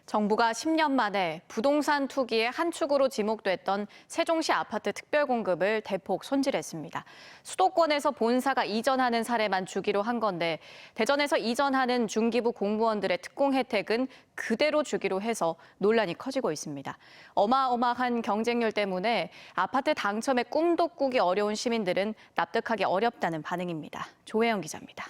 정부가 10년 만에 부동산 투기의 한 축으로 지목됐던 세종시 아파트 특별공급을 대폭 손질했습니다. 수도권에서 본사가 이전하는 사례만 주기로 한 건데 대전에서 이전하는 중기부 공무원들의 특공 혜택은 그대로 주기로 해서 논란이 커지고 있습니다. 어마어마한 경쟁률 때문에 아파트 당첨에 꿈도 꾸기 어려운 시민들은 납득하기 어렵다는 반응입니다. 조혜영 기자입니다.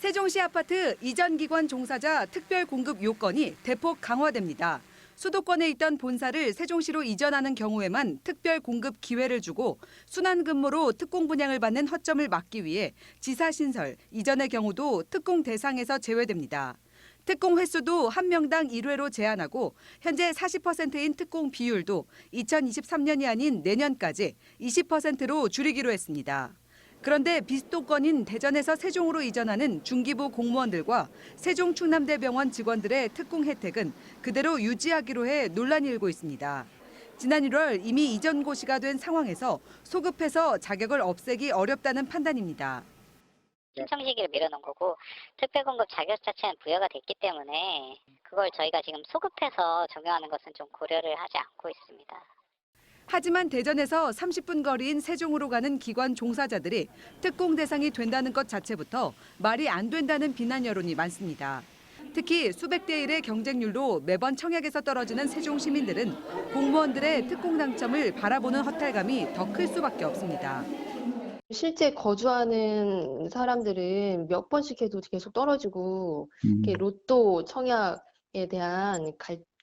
세종시 아파트 이전 기관 종사자 특별 공급 요건이 대폭 강화됩니다. 수도권에 있던 본사를 세종시로 이전하는 경우에만 특별 공급 기회를 주고 순환 근무로 특공 분양을 받는 허점을 막기 위해 지사 신설, 이전의 경우도 특공 대상에서 제외됩니다. 특공 횟수도 한 명당 1회로 제한하고 현재 40%인 특공 비율도 2023년이 아닌 내년까지 20%로 줄이기로 했습니다. 그런데 비수도권인 대전에서 세종으로 이전하는 중기부 공무원들과 세종 충남대병원 직원들의 특공 혜택은 그대로 유지하기로 해 논란이 일고 있습니다. 지난 1월 이미 이전 고시가 된 상황에서 소급해서 자격을 없애기 어렵다는 판단입니다. 신청 시기를 미뤄놓은 거고 특별공급 자격 자체는 부여가 됐기 때문에 그걸 저희가 지금 소급해서 적용하는 것은 좀 고려를 하지 않고 있습니다. 하지만 대전에서 30분 거리인 세종으로 가는 기관 종사자들이 특공 대상이 된다는 것 자체부터 말이 안 된다는 비난 여론이 많습니다. 특히 수백 대 1의 경쟁률로 매번 청약에서 떨어지는 세종 시민들은 공무원들의 특공 당첨을 바라보는 허탈감이 더 클 수밖에 없습니다. 실제 거주하는 사람들은 몇 번씩 해도 계속 떨어지고 이렇게 로또 청약에 대한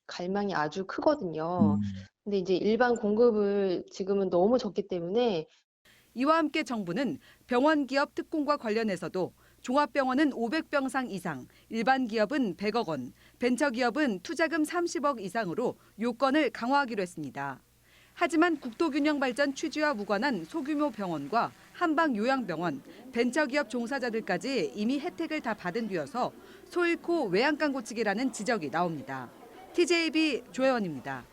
갈망이 아주 크거든요. 근데 이제 일반 공급을 지금은 너무 적기 때문에 이와 함께 정부는 병원 기업 특공과 관련해서도 종합병원은 500병상 이상, 일반 기업은 100억 원, 벤처기업은 투자금 30억 이상으로 요건을 강화하기로 했습니다. 하지만 국토균형발전 취지와 무관한 소규모 병원과 한방요양병원, 벤처기업 종사자들까지 이미 혜택을 다 받은 뒤여서 소 잃고 외양간 고치기라는 지적이 나옵니다. TJB 조혜원입니다.